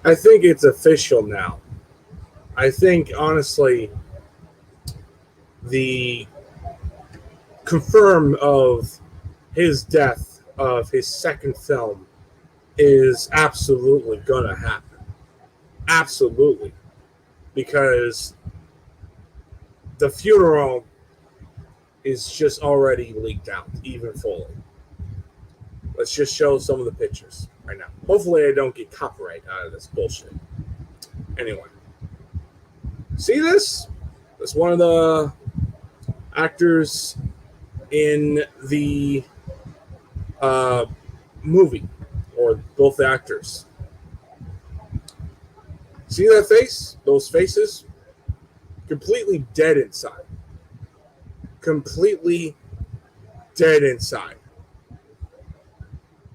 I think it's official now. I think honestly, the confirm of his death of his second film is absolutely gonna happen. Absolutely, because the funeral is just already leaked out, even fully. Let's just show some of the pictures right now. Hopefully, I don't get copyright out of this bullshit. Anyway, see this? That's one of the actors in the uh, movie, or both the actors. See that face? Those faces? Completely dead inside. Completely dead inside.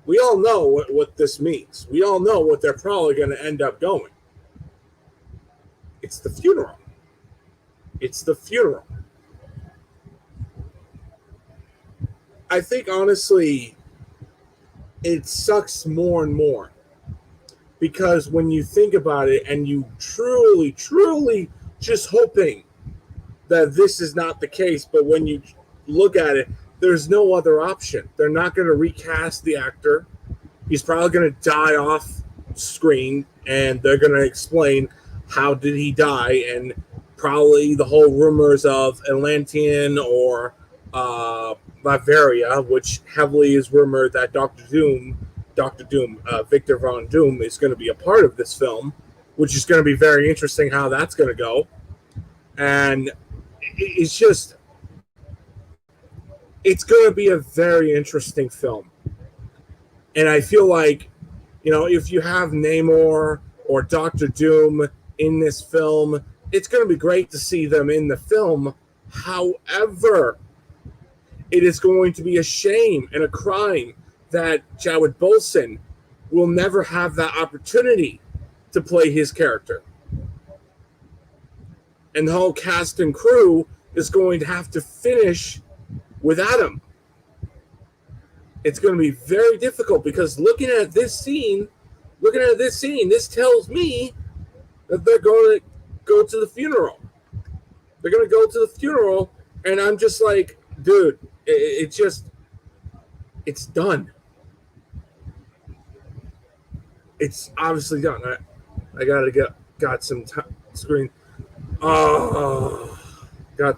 We all know what this means. We all know what they're probably going to end up going. It's the funeral. It's the funeral. I think, honestly, it sucks more and more because when you think about it and you truly, truly just hoping that this is not the case, but when you look at it, there's no other option. They're not going to recast the actor. He's probably going to die off screen, and they're going to explain how did he die, and probably the whole rumors of Atlantean or Bavaria, which heavily is rumored that Doctor Doom, Victor Von Doom, is going to be a part of this film, which is going to be very interesting how that's going to go. And it's just, it's going to be a very interesting film. And I feel like, if you have Namor or Doctor Doom in this film, it's going to be great to see them in the film. However, it is going to be a shame and a crime that Chadwick Boseman will never have that opportunity to play his character. And the whole cast and crew is going to have to finish without him. It's going to be very difficult because looking at this scene, this tells me that they're going to go to the funeral. They're going to go to the funeral, and I'm just like, dude, it's done. It's obviously done. I got some screen. Oh, I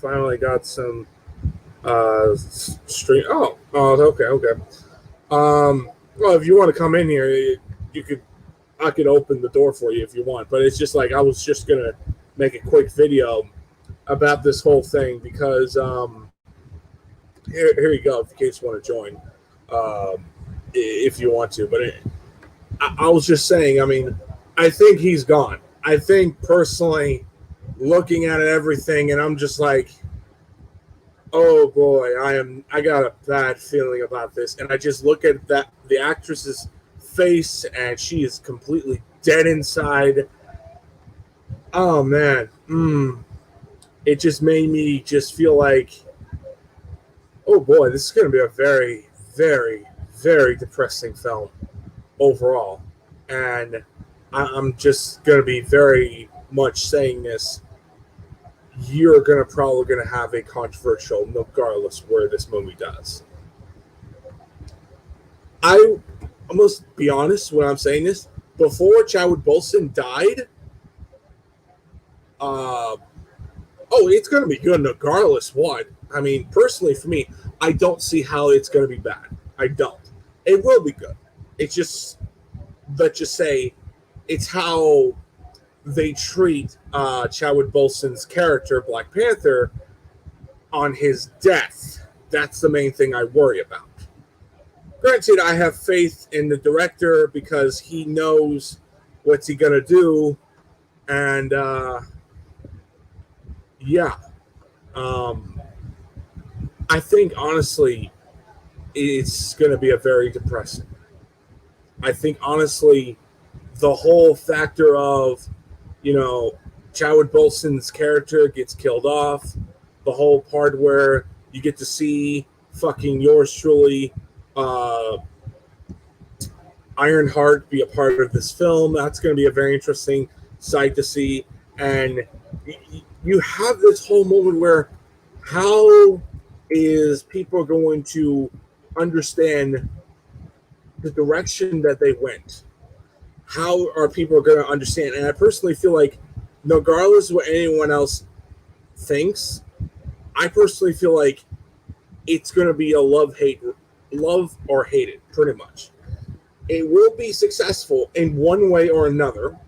finally got some stream. Okay. Well, if you want to come in here, I could open the door for you if you want. But it's just like I was just gonna make a quick video about this whole thing because here you go. If you case want to join, if you want to. But I was just saying. I mean, I think he's gone. I think personally, looking at everything, and I'm just like, oh boy, I got a bad feeling about this. And I just look at the actress's face, and she is completely dead inside. Oh man, it just made me just feel like, oh boy, this is going to be a very, very, very depressing film overall. And I'm just going to be very much saying this. You're probably gonna have a controversial, regardless where this movie does. I must be honest when I'm saying this. Before Chadwick Boseman died, it's gonna be good regardless what. I mean, personally for me, I don't see how it's gonna be bad. I don't. It will be good. It's just, let's just say, it's how they treat Chadwick Boseman's character, Black Panther, on his death. That's the main thing I worry about. Granted, I have faith in the director because he knows what's he gonna do, and yeah, I think honestly, it's gonna be a very depressing. I think honestly, the whole factor of Chadwick Boseman's character gets killed off. The whole part where you get to see fucking yours truly Ironheart be a part of this film. That's going to be a very interesting sight to see. And you have this whole moment where how is people going to understand the direction that they went? How are people going to understand? And I personally feel like, regardless of what anyone else thinks, I personally feel like it's going to be a love or hate it, pretty much. It will be successful in one way or another,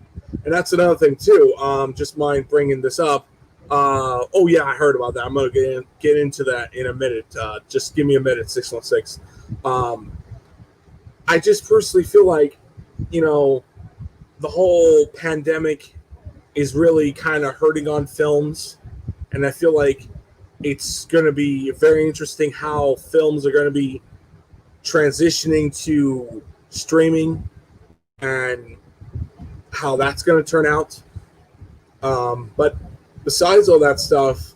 and that's another thing too. Just mind bringing this up. Oh yeah, I heard about that. I'm gonna get into that in a minute. Just give me a minute, 616. Um, I just personally feel like, you know, the whole pandemic is really kind of hurting on films, and I feel like it's going to be very interesting how films are going to be transitioning to streaming and how that's going to turn out. But besides all that stuff,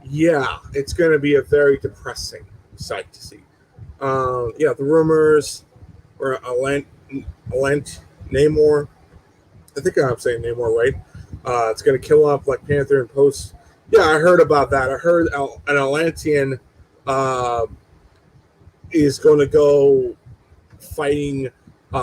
yeah, it's going to be a very depressing sight to see. Yeah, the rumors were Alent Namor. I think I'm saying Namor right. It's going to kill off Black Panther and post. Yeah, I heard about that. I heard an Atlantean is going to go fighting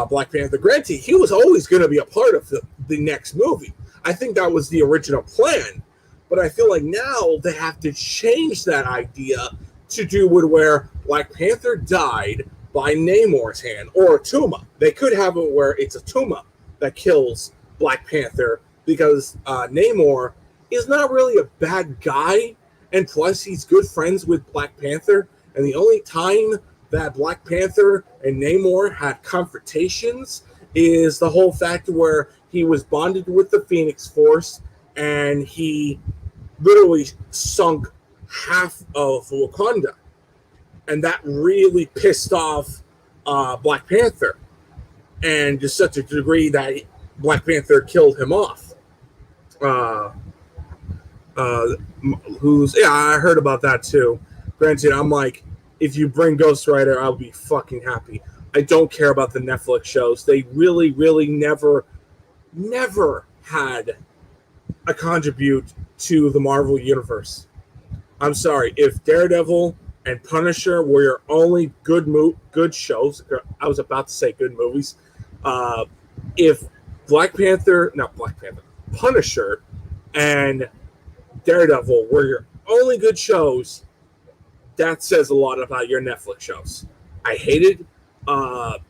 Black Panther. Granted, he was always going to be a part of the next movie. I think that was the original plan. But I feel like now they have to change that idea to do with where Black Panther died by Namor's hand or a Tuma. They could have it where it's a Tuma that kills Black Panther because Namor is not really a bad guy, and plus he's good friends with Black Panther. And the only time that Black Panther and Namor had confrontations is the whole fact where he was bonded with the Phoenix Force and he literally sunk half of Wakanda. And that really pissed off Black Panther, and to such a degree that Black Panther killed him off. I heard about that too. Granted, I'm like, if you bring Ghost Rider, I'll be fucking happy. I don't care about the Netflix shows. They really, really never had a contribute to the Marvel Universe. I'm sorry, if Daredevil and Punisher were your only good shows, I was about to say good movies. If Punisher and Daredevil were your only good shows, that says a lot about your Netflix shows. I hated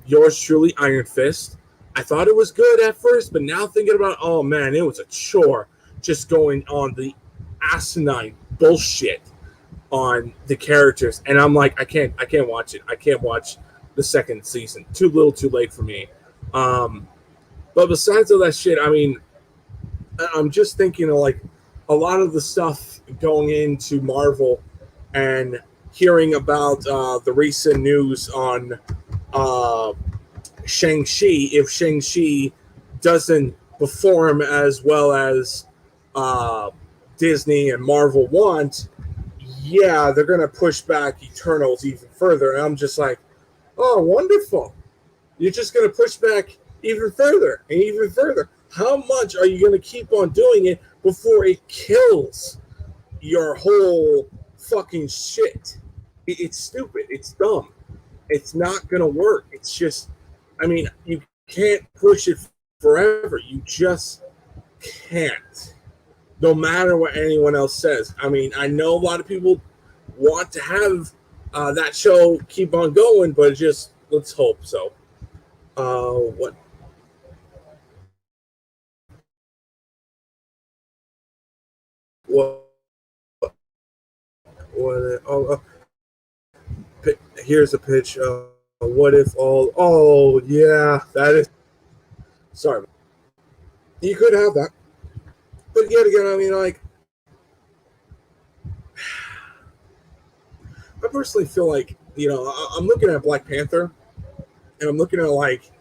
yours truly, Iron Fist. I thought it was good at first, but now thinking about it, oh man, it was a chore just going on the asinine bullshit on the characters, and I'm like, I can't watch it. I can't watch the second season. Too little, too late for me. But besides all that shit, I mean, I'm just thinking of like a lot of the stuff going into Marvel and hearing about the recent news on Shang-Chi. If Shang-Chi doesn't perform as well as Disney and Marvel want, yeah, they're going to push back Eternals even further. And I'm just like, oh, wonderful. You're just going to push back even further and even further. How much are you going to keep on doing it before it kills your whole fucking shit? It's stupid. It's dumb. It's not going to work. It's just, I mean, you can't push it forever. You just can't. No matter what anyone else says. I mean, I know a lot of people want to have that show keep on going, but just let's hope so. What? What? Here's a pitch. What if all? Oh, yeah, that is. Sorry, you could have that, but yet again, I mean, like, I personally feel like, I'm looking at Black Panther, and I'm looking at like,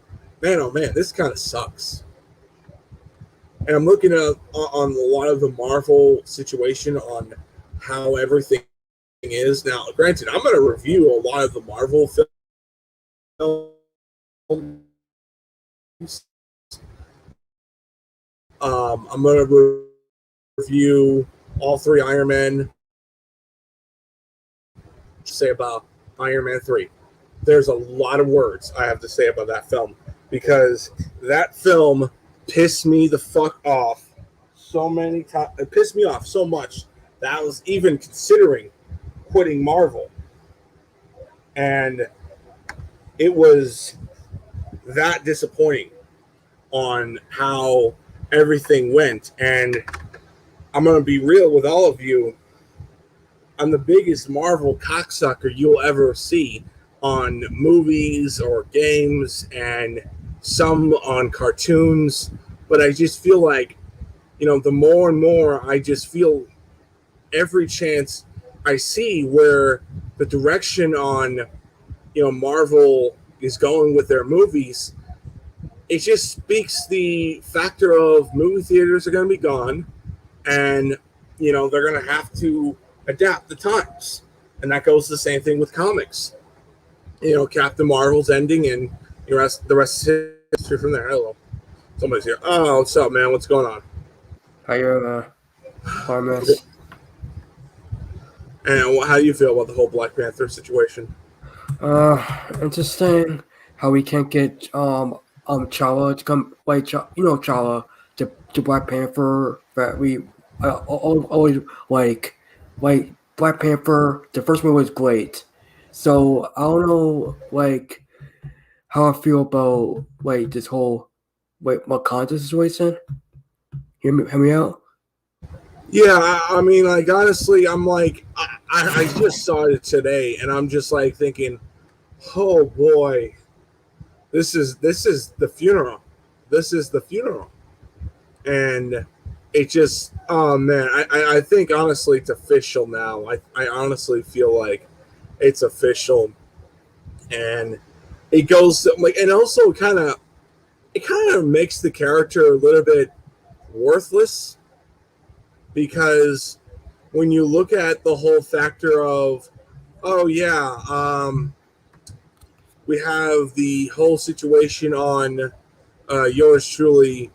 man, oh man, this kind of sucks. And I'm looking at on a lot of the Marvel situation on how everything is now. Granted, I'm going to review a lot of the Marvel I'm going to review all three Iron Men. Say about Iron Man 3. There's a lot of words I have to say about that film because that film pissed me the fuck off so many times. It pissed me off so much that I was even considering quitting Marvel. And it was that disappointing on how everything went. And I'm going to be real with all of you. I'm the biggest Marvel cocksucker you'll ever see on movies or games and some on cartoons. But I just feel like, the more and more I just feel every chance I see where the direction on, Marvel is going with their movies, it just speaks the factor of movie theaters are going to be gone and, they're going to have to adapt the times. And that goes the same thing with comics. Captain Marvel's ending and the rest is history from there. Hello. Somebody's here. Oh, what's up, man? What's going on? How you, Harmless? And how do you feel about the whole Black Panther situation? Interesting how we can't get Chala to come like Chala to Black Panther that we always like Black Panther. The first movie was great, so I don't know how I feel about this whole wakanda situation. Hear me out. Yeah, I mean, honestly, I'm I just saw it today, and I'm just thinking, oh boy, this is the funeral. This is the funeral, and it just, oh man, I think honestly it's official now. I honestly feel like it's official, and it goes and also it kind of makes the character a little bit worthless. Because when you look at the whole factor of, oh yeah, we have the whole situation on yours truly,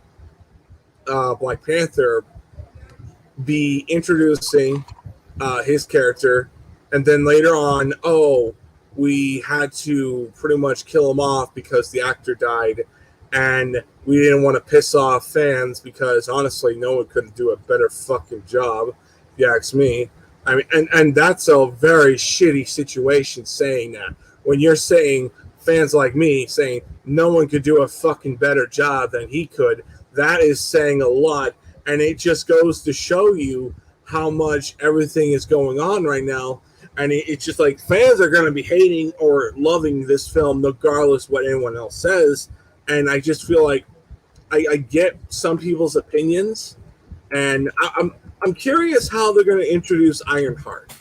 Black Panther, be introducing his character, and then later on, oh, we had to pretty much kill him off because the actor died, and we didn't want to piss off fans because honestly, no one could do a better fucking job, if you ask me. I mean, and that's a very shitty situation saying that. When you're saying fans like me saying no one could do a fucking better job than he could, that is saying a lot, and it just goes to show you how much everything is going on right now. And it's just like fans are going to be hating or loving this film regardless what anyone else says. And I just feel like I get some people's opinions, and I'm curious how they're going to introduce Ironheart.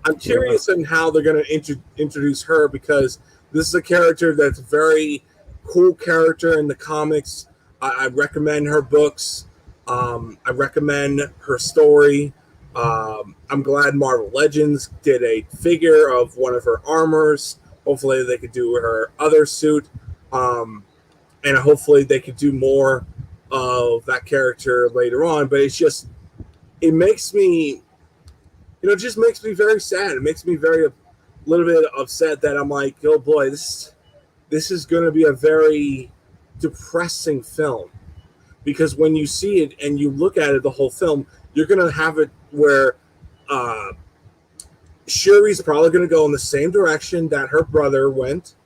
I'm curious on how they're going to introduce her because this is a character that's a very cool character in the comics. I recommend her books. I recommend her story. I'm glad Marvel Legends did a figure of one of her armors. Hopefully they could do her other suit. And hopefully they could do more of that character later on. But it makes me, it just makes me very sad. It makes me a little bit upset that I'm like, oh boy, this is going to be a very depressing film. Because when you see it and you look at it, the whole film, you're going to have it where Shuri's probably going to go in the same direction that her brother went.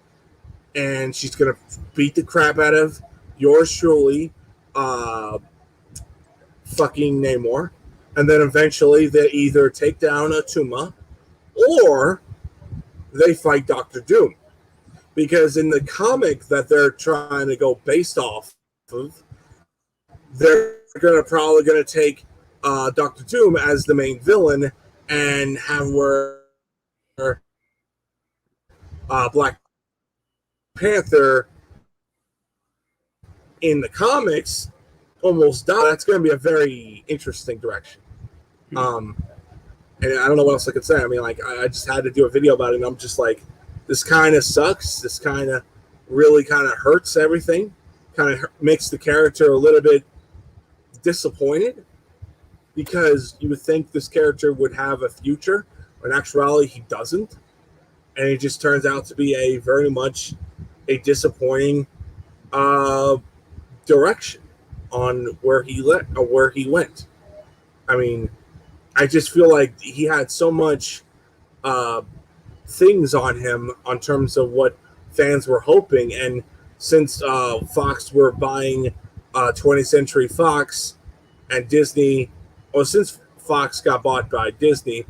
And she's going to beat the crap out of yours truly, fucking Namor. And then eventually they either take down Atuma or they fight Doctor Doom. Because in the comic that they're trying to go based off of, they're probably going to take Doctor Doom as the main villain and have where Black Panther in the comics almost died. That's going to be a very interesting direction. And I don't know what else I could say. I mean, I just had to do a video about it, and I'm just like, this kind of sucks. This kind of really kind of hurts everything, kind of makes the character a little bit disappointed because you would think this character would have a future. But in actuality, he doesn't. And it just turns out to be a very much a disappointing uh, direction on where he went. I mean, I just feel like he had so much uh, things on him on terms of what fans were hoping, and since Fox were buying 20th Century Fox and Disney, or since Fox got bought by Disney,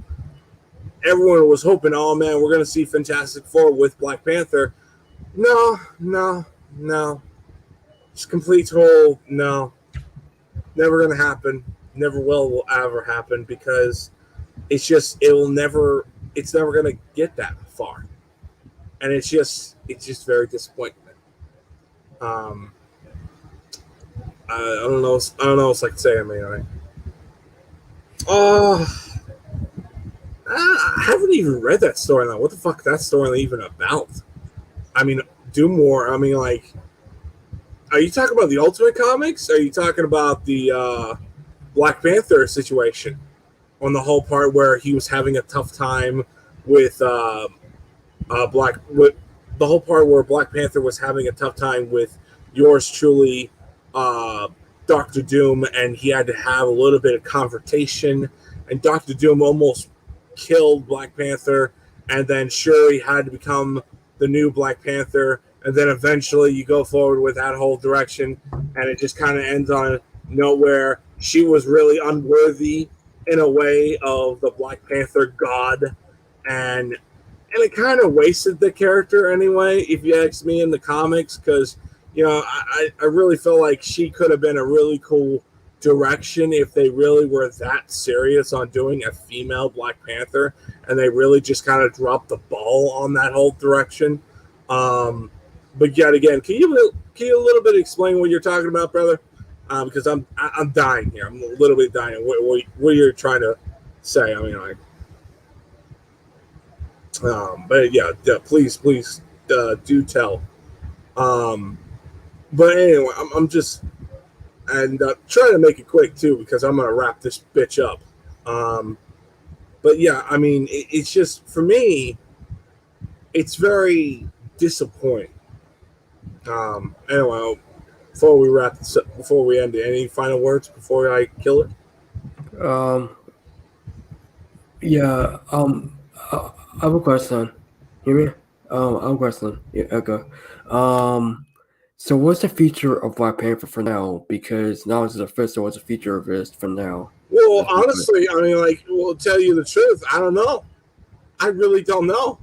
everyone was hoping, oh man, we're going to see Fantastic Four with Black Panther. No, no, no. Just complete total no. Never going to happen. Never will ever happen because it's never going to get that far. And it's just very disappointing. Um, I don't know. I don't know what else I can say. I mean, uh, I haven't even read that storyline. What the fuck is that storyline even about? I mean, do more. I mean, like, are you talking about the Ultimate Comics? Are you talking about the Black Panther situation? On the whole part where he was having a tough time with with the whole part where Black Panther was having a tough time with yours truly, Doctor Doom, and he had to have a little bit of confrontation, and Doctor Doom almost killed Black Panther, and then Shuri had to become the new Black Panther, and then eventually you go forward with that whole direction, and it just kind of ends on a note where she was really unworthy in a way of the Black Panther god, and it kind of wasted the character anyway, if you ask me, in the comics, because I really feel like she could have been a really cool direction if they really were that serious on doing a female Black Panther, and they really just kind of dropped the ball on that whole direction. But yet again, can you a little bit explain what you're talking about, brother? Because I'm dying here. I'm a little bit dying. What you're trying to say? I mean, like, but yeah, please, do tell. But anyway, I'm just and trying to make it quick too because I'm gonna wrap this bitch up. But yeah, I mean, it's just for me, it's very disappointing. Anyway, before we wrap this up, before we end it, any final words before I kill it? Yeah. I have a question. Hear me? I have a question. Yeah. Okay. So what's the future of Black Panther for now? Because now it's official. What's the future of this for now? Well, honestly, I mean, like, we'll tell you the truth. I don't know. I really don't know.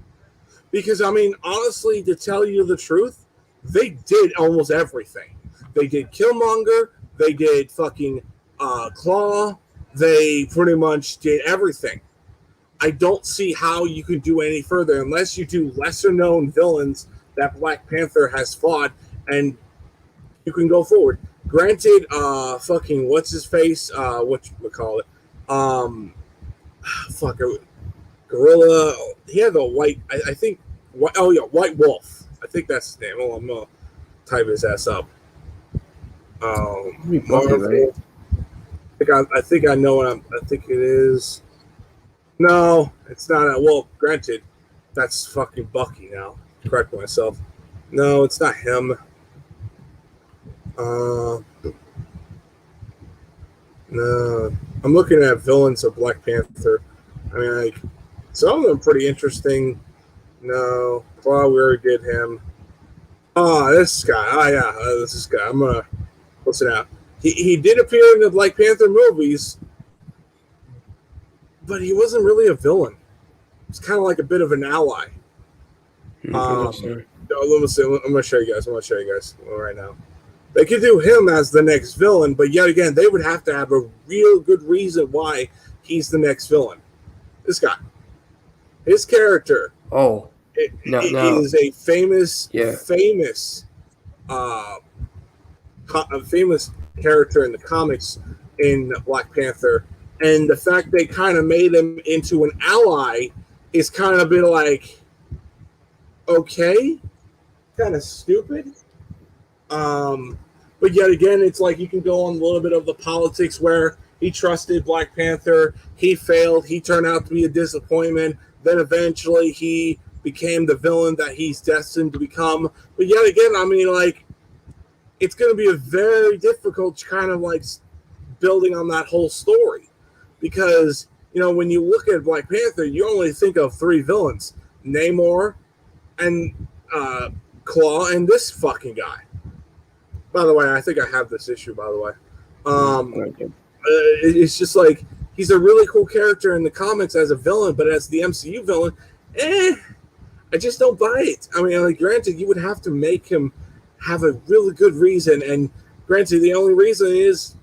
Because, I mean, honestly, to tell you the truth, they did almost everything. They did Killmonger. They did fucking Claw. They pretty much did everything. I don't see how you can do any further unless you do lesser known villains that Black Panther has fought, and you can go forward. Granted, fucking what's his face? What you call it? Fuck, Gorilla. He had the white. I think. Oh yeah, White Wolf. I think that's his name. Oh, I'm gonna type his ass up. Marvel. I think I know what I think it is. No, it's not. Well, granted, that's fucking Bucky now. Correct myself. No, it's not him. No, I'm looking at villains of Black Panther. I mean, like, some of them pretty interesting. No, well, we already did him. Oh, this guy. Oh, yeah, this is guy. I'm gonna listen out. He did appear in the Black Panther movies, but he wasn't really a villain. It's kind of like a bit of an ally. Let me see. I'm gonna show you guys. I'm gonna show you guys right now. They could do him as the next villain, but yet again, they would have to have a real good reason why he's the next villain. This guy, his character. Oh, is a famous character in the comics in Black Panther, and the fact they kind of made him into an ally is kind of a bit like, okay, kind of stupid. Um, but yet again, it's like you can go on a little bit of the politics where he trusted Black Panther, he failed, he turned out to be a disappointment. Then eventually he became the villain that he's destined to become. But yet again, I mean, like, it's going to be a very difficult kind of like building on that whole story because when you look at Black Panther, you only think of three villains: Namor and Claw and this fucking guy. By the way, I think I have this issue. By the way, it's just like he's a really cool character in the comics as a villain, but as the MCU villain, I just don't buy it. I mean, like, granted, you would have to make him have a really good reason, and granted, the only reason is,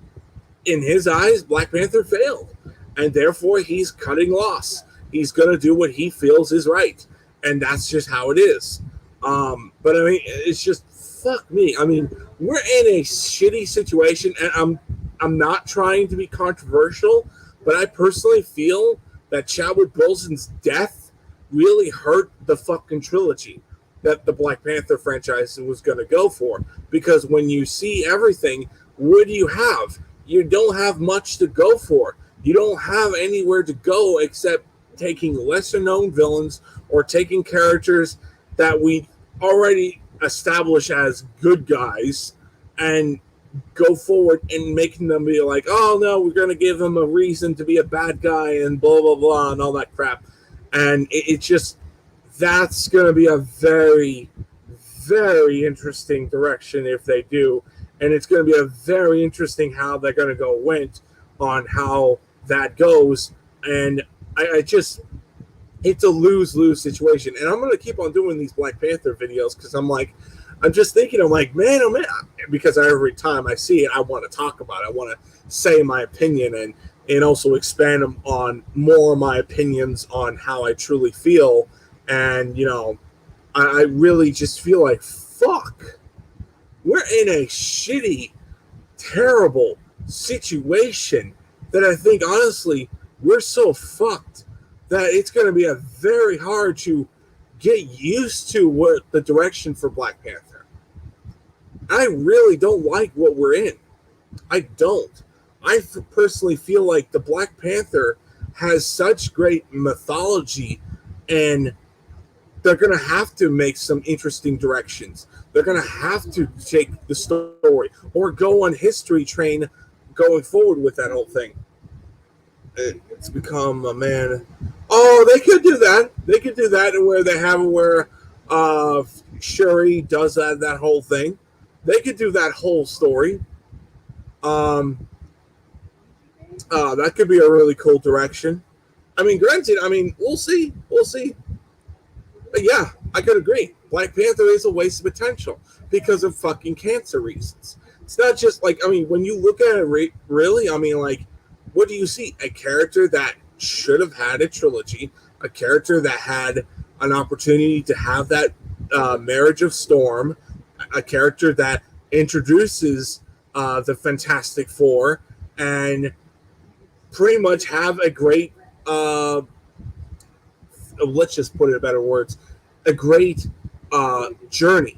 in his eyes, Black Panther failed, and therefore he's cutting loss. He's gonna do what he feels is right, and that's just how it is. But I mean, it's just fuck me. I mean, we're in a shitty situation, and I'm not trying to be controversial, but I personally feel that Chadwick Boseman's death really hurt the fucking trilogy that the Black Panther franchise was going to go for. Because when you see everything, what do you have? You don't have much to go for. You don't have anywhere to go except taking lesser known villains or taking characters that we already establish as good guys and go forward and making them be like, oh no, we're going to give him a reason to be a bad guy and blah, blah, blah, and all that crap. And it just, that's going to be a very, very interesting direction if they do. And it's going to be a very interesting how they're going to go went on how that goes. And I just, it's a lose-lose situation. And I'm going to keep on doing these Black Panther videos because I'm just thinking, I'm like, man, oh man, because every time I see it, I want to talk about it. I want to say my opinion and also expand on more of my opinions on how I truly feel. And, I really just feel like, fuck, we're in a shitty, terrible situation that I think, honestly, we're so fucked that it's going to be a very hard to get used to what the direction for Black Panther. I really don't like what we're in. I don't. I personally feel like the Black Panther has such great mythology, and they're going to have to make some interesting directions. They're going to have to take the story or go on history train going forward with that whole thing. It's become a man. Oh, they could do that. They could do that where they have where Shuri does that whole thing. They could do that whole story. That could be a really cool direction. I mean, granted, we'll see. We'll see. But yeah, I could agree. Black Panther is a waste of potential because of fucking cancer reasons. It's not just like, when you look at it really, what do you see? A character that should have had a trilogy, a character that had an opportunity to have that marriage of Storm, a character that introduces the Fantastic Four, and pretty much have a great, let's just put it in better words, a great journey.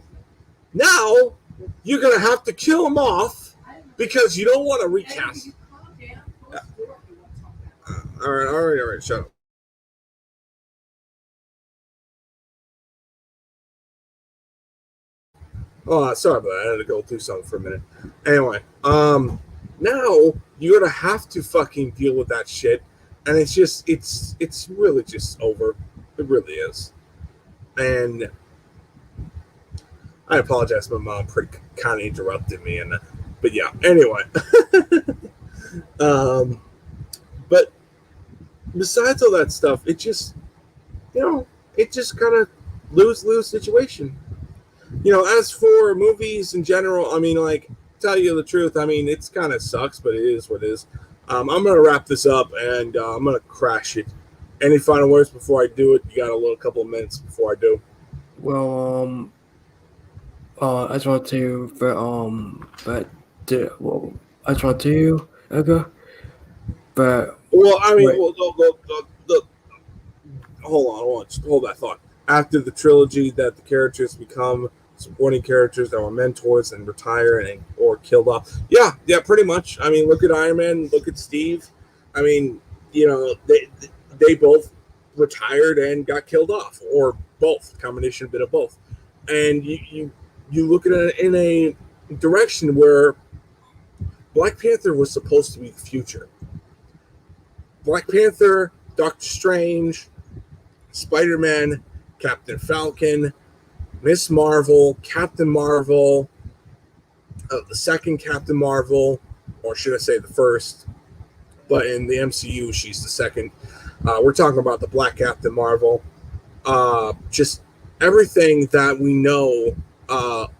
Now, you're going to have to kill him off because you don't want to recast. All right, shut up. Oh, sorry about that. I had to go through something for a minute. Anyway, now you're gonna have to fucking deal with that shit, and it's really just over. It really is. And I apologize, my mom kind of interrupted me, but yeah. Anyway, but besides all that stuff, it just kind of lose situation. As for movies in general, tell you the truth, it's kind of sucks, but it is what it is. I'm going to wrap this up, and I'm going to crash it. Any final words before I do it? You got a couple of minutes before I do. Well, I just want to, I just want to, okay, but well, hold on, hold that thought. After the trilogy that the characters become supporting characters that were mentors and retired and or killed off. Yeah, pretty much. I mean, look at Iron Man, look at Steve. I mean, they both retired and got killed off, or both, combination bit of both. And you look at it in a direction where Black Panther was supposed to be the future. Black Panther, Doctor Strange, Spider-Man, Captain Falcon, Miss Marvel, Captain Marvel, the second Captain Marvel, or should I say the first? But in the MCU, she's the second. We're talking about the Black Captain Marvel. Just everything that we know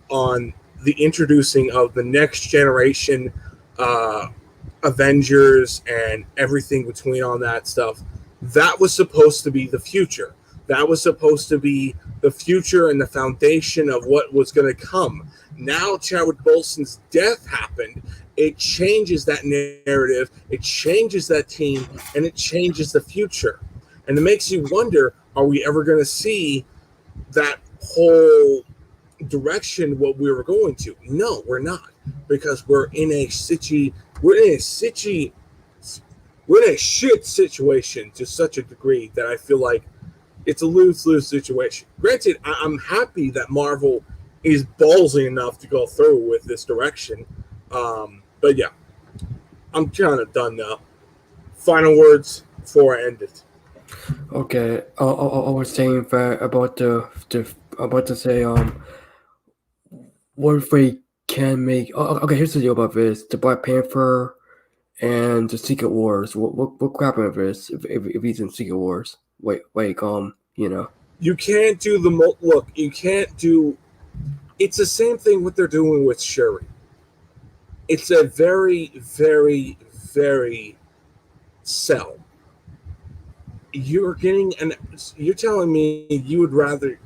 on the introducing of the next generation Avengers and everything between all that stuff. That was supposed to be the future. That was supposed to be the future and the foundation of what was going to come. Now Chadwick Boseman's death happened. It changes that narrative. It changes that team, and it changes the future. And it makes you wonder: are we ever going to see that whole direction what we were going to? No, we're not, because we're in a shit situation to such a degree that I feel like it's a lose-lose situation. Granted, I'm happy that Marvel is ballsy enough to go through with this direction. But yeah, I'm kind of done now. Final words before I end it. Okay, I was saying that about to say what if they can make? Okay, here's the deal about this: the Black Panther and the Secret Wars. What happened with this if he's in Secret Wars? You can't do look. You can't do. It's the same thing what they're doing with Shuri. It's a very, very, very sell. You're telling me you would rather.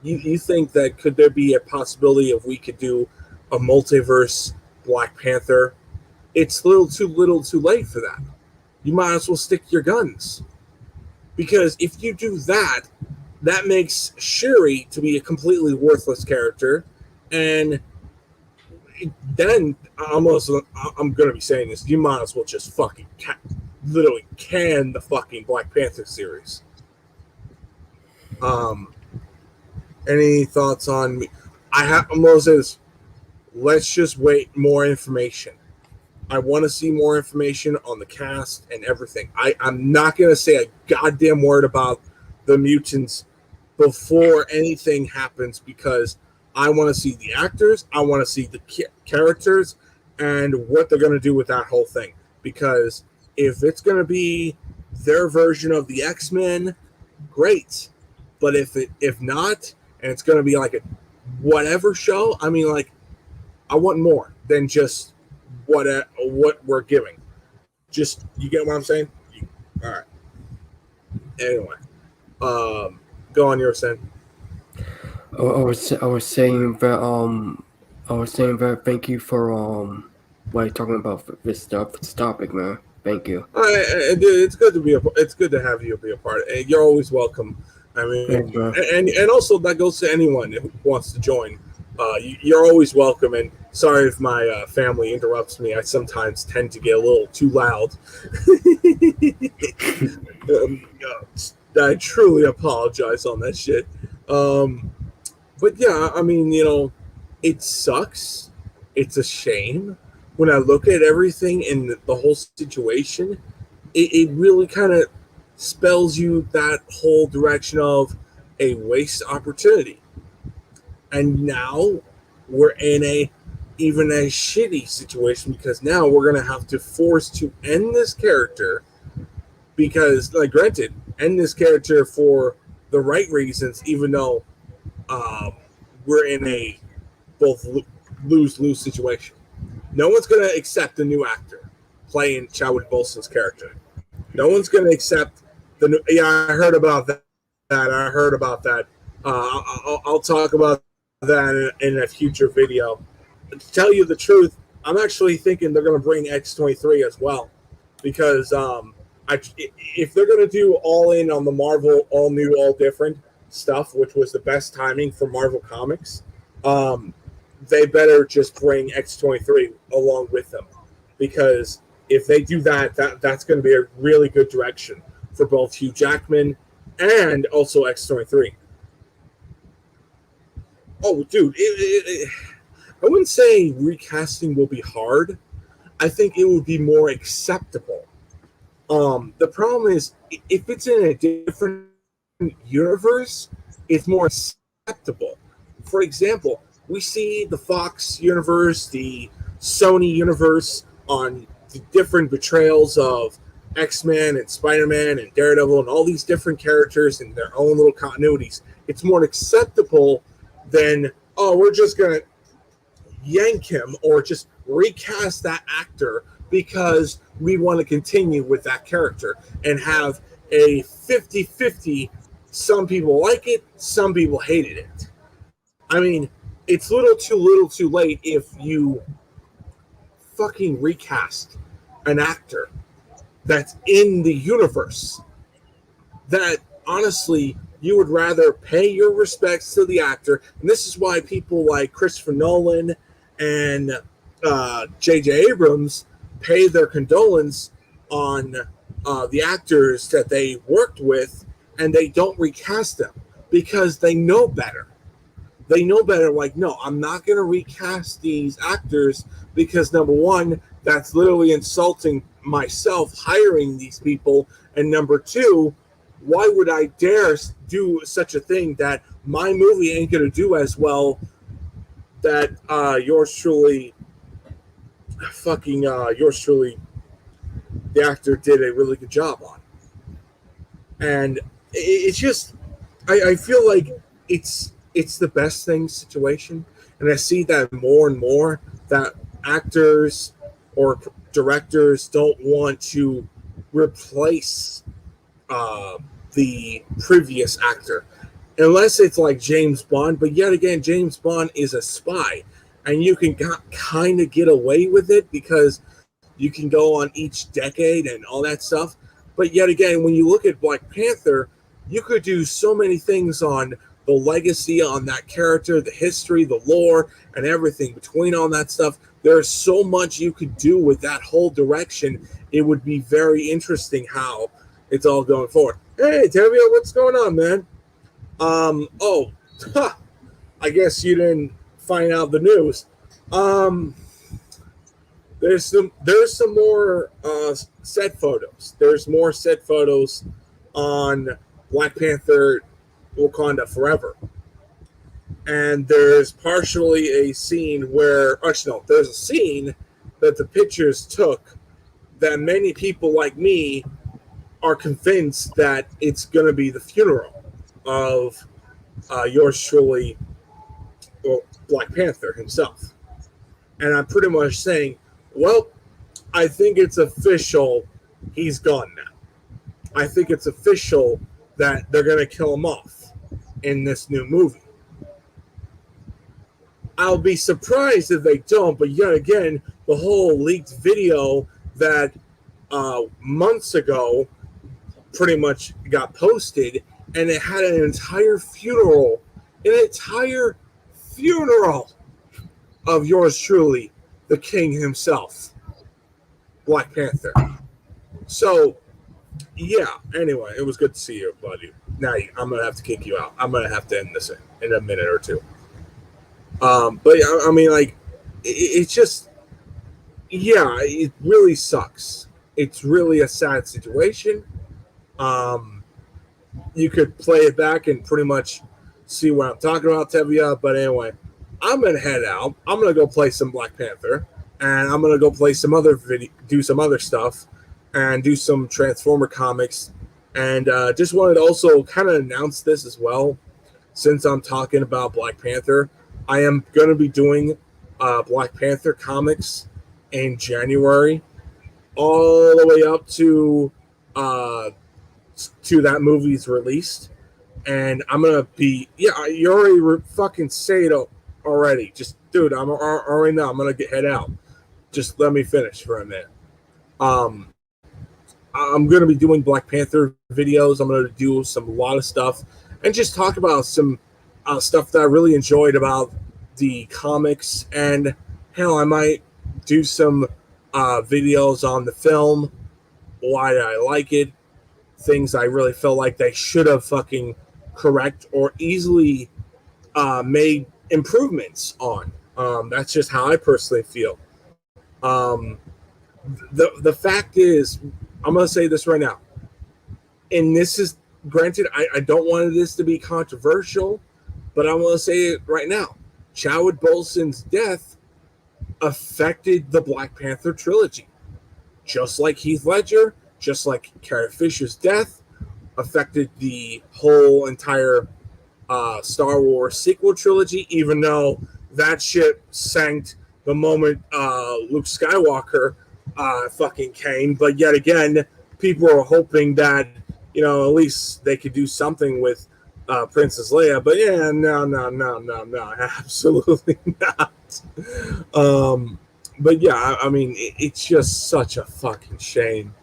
You think that could there be a possibility if we could do a multiverse Black Panther? It's little too late for that. You might as well stick your guns. Because if you do that, that makes Shuri to be a completely worthless character. And then I'm going to be saying this, you might as well just fucking literally can the fucking Black Panther series. Any thoughts on me? I'm going to say this. Let's just wait more information. I want to see more information on the cast and everything. I'm not going to say a goddamn word about the mutants before anything happens, because I want to see the actors. I want to see the characters and what they're going to do with that whole thing. Because if it's going to be their version of the X-Men, great. But if not, and it's going to be like a whatever show, I mean, like, I want more than just what we're giving. Just, you get what I'm saying? All right. Anyway, go on, your saying. I was saying that thank you for talking about this topic, man. Thank you. It's good to have you be a part. You're always welcome. I mean, Thanks, and also that goes to anyone who wants to join. You're always welcome. And sorry if my family interrupts me. I sometimes tend to get a little too loud. I truly apologize on that shit. But yeah, I mean, it sucks. It's a shame. When I look at everything in the whole situation, it really kind of spells you that whole direction of a waste opportunity. And now we're in even a shitty situation, because now we're going to have to force to end this character because, like, granted, end this character for the right reasons, even though we're in a both lose-lose situation. No one's going to accept a new actor playing Chadwick Boseman's character. No one's going to accept the new. Yeah, I heard about that. I heard about that. I'll talk about that in a future video. But to tell you the truth, I'm actually thinking they're going to bring X-23 as well, because if they're going to do all in on the Marvel all new, all different stuff, which was the best timing for Marvel Comics, they better just bring X-23 along with them, because if they do that, that's going to be a really good direction for both Hugh Jackman and also X-23. Oh, dude, I wouldn't say recasting will be hard. I think it would be more acceptable. The problem is, if it's in a different universe, it's more acceptable. For example, we see the Fox universe, the Sony universe on the different betrayals of X-Men and Spider-Man and Daredevil and all these different characters in their own little continuities. It's more acceptable than, oh, we're just going to yank him or just recast that actor because we want to continue with that character and have a 50-50. Some people like it, some people hated it. I mean, it's little too late if you fucking recast an actor that's in the universe that honestly you would rather pay your respects to the actor. And this is why people like Christopher Nolan and J.J. Abrams pay their condolence on the actors that they worked with, and they don't recast them because they know better. They know better. Like, no, I'm not going to recast these actors because, number one, that's literally insulting myself hiring these people. And number two, why would I dare do such a thing that my movie ain't going to do as well that yours truly, the actor did a really good job on. And it's just, I feel like it's the best thing situation. And I see that more and more, that actors or directors don't want to replace the previous actor unless it's like James Bond. But yet again, James Bond is a spy, and you can kind of get away with it because you can go on each decade and all that stuff. But yet again, when you look at Black Panther, you could do so many things on the legacy, on that character, the history, the lore, and everything between all that stuff. There's so much you could do with that whole direction. It would be very interesting how it's all going forward. Hey, Tevio, what's going on, man? I guess you didn't find out the news. There's some more set photos. There's more set photos on Black Panther Wakanda Forever. And there's partially a scene where, actually, no, there's a scene that the pictures took that many people like me are convinced that it's going to be the funeral of yours truly, well, Black Panther himself. And I'm pretty much saying, well, I think it's official he's gone now. I think it's official that they're going to kill him off in this new movie. I'll be surprised if they don't, but yet again, the whole leaked video that months ago pretty much got posted, and it had an entire funeral of yours truly, the king himself, Black Panther. So, yeah, anyway, it was good to see you, buddy. Now I'm going to have to kick you out. I'm going to have to end this in a minute or two. But I mean, like, it's just, yeah, it really sucks. It's really a sad situation. You could play it back and pretty much see what I'm talking about, Tevia. But anyway, I'm gonna head out. I'm gonna go play some Black Panther, and I'm gonna go play some other do some other stuff, and do some Transformer comics. And just wanted to also kind of announce this as well, since I'm talking about Black Panther. I am going to be doing Black Panther comics in January, all the way up to that movie's released. And I'm going to be, yeah, you already fucking say it already. Just, dude, I'm already now. I'm going to head out. Just let me finish for a minute. I'm going to be doing Black Panther videos. I'm going to do a lot of stuff and just talk about some stuff that I really enjoyed about the comics, and hell, I might do some videos on the film, why I like it, things I really felt like they should have fucking correct or easily made improvements on. That's just how I personally feel. The fact is, I'm gonna say this right now, and this is granted, I don't want this to be controversial, but I'm gonna say it right now. Chadwick Boseman's death affected the Black Panther trilogy, just like Heath Ledger, just like Carrie Fisher's death affected the whole entire Star Wars sequel trilogy, even though that shit sank the moment Luke Skywalker fucking came. But yet again, people are hoping that, at least they could do something with Princess Leia. But yeah, no, absolutely not. But yeah, I mean, it's just such a fucking shame.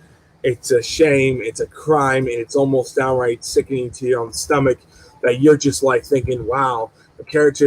It's a shame. It's a crime, and it's almost downright sickening to you on the stomach that you're just like thinking, wow, a character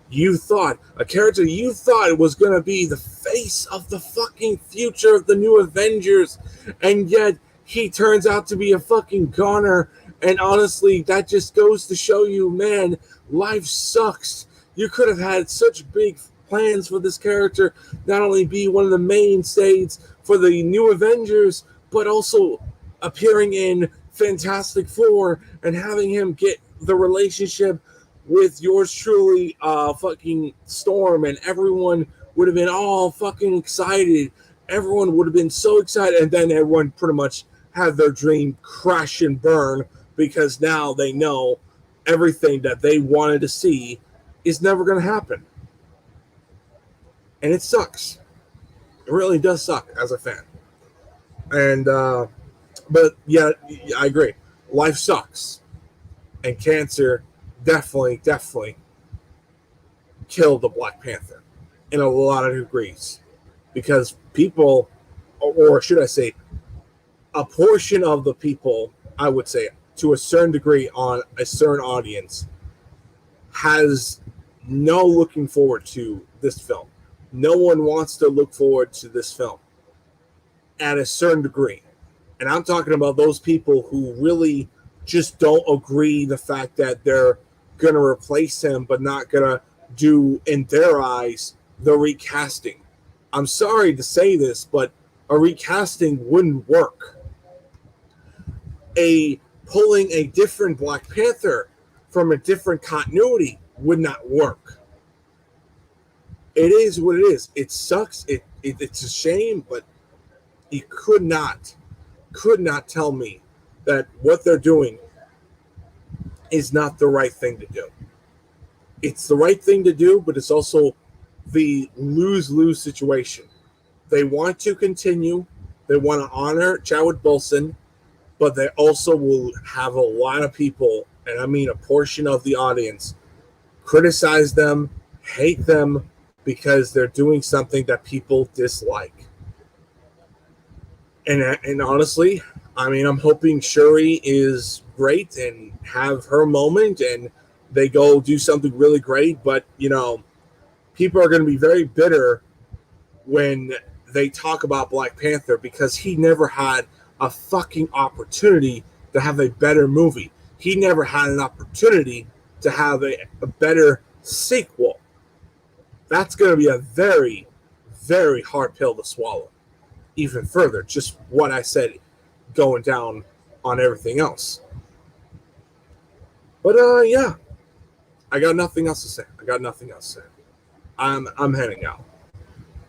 you thought it was going to be the face of the fucking future of the new Avengers, and yet he turns out to be a fucking goner. And honestly, that just goes to show you, man, life sucks. You could have had such big plans for this character, not only be one of the mainstays for the new Avengers, but also appearing in Fantastic Four and having him get the relationship with yours truly, fucking Storm, and everyone would have been all fucking excited. Everyone would have been so excited, and then everyone pretty much had their dream crash and burn because now they know everything that they wanted to see is never going to happen. And it sucks. It really does suck as a fan. And, but yeah, I agree. Life sucks. And cancer definitely killed the Black Panther in a lot of degrees. Because people, or should I say, a portion of the people, I would say, to a certain degree on a certain audience, has no looking forward to this film. No one wants to look forward to this film at a certain degree. And I'm talking about those people who really just don't agree the fact that they're going to replace him, but not going to do, in their eyes, the recasting. I'm sorry to say this, but a recasting wouldn't work. Pulling a different Black Panther from a different continuity would not work. It is what it is. It sucks. It's a shame, but you could not tell me that what they're doing is not the right thing to do. It's the right thing to do, but it's also the lose-lose situation. They want to continue. They want to honor Chadwick Boseman, but they also will have a lot of people, and I mean a portion of the audience, criticize them, hate them, because they're doing something that people dislike. And honestly, I mean, I'm hoping Shuri is great and have her moment and they go do something really great. But, people are going to be very bitter when they talk about Black Panther because he never had a fucking opportunity to have a better movie. He never had an opportunity to have a better sequel. That's going to be a very, very hard pill to swallow. Even further, just what I said going down on everything else. But yeah, I got nothing else to say. I'm heading out.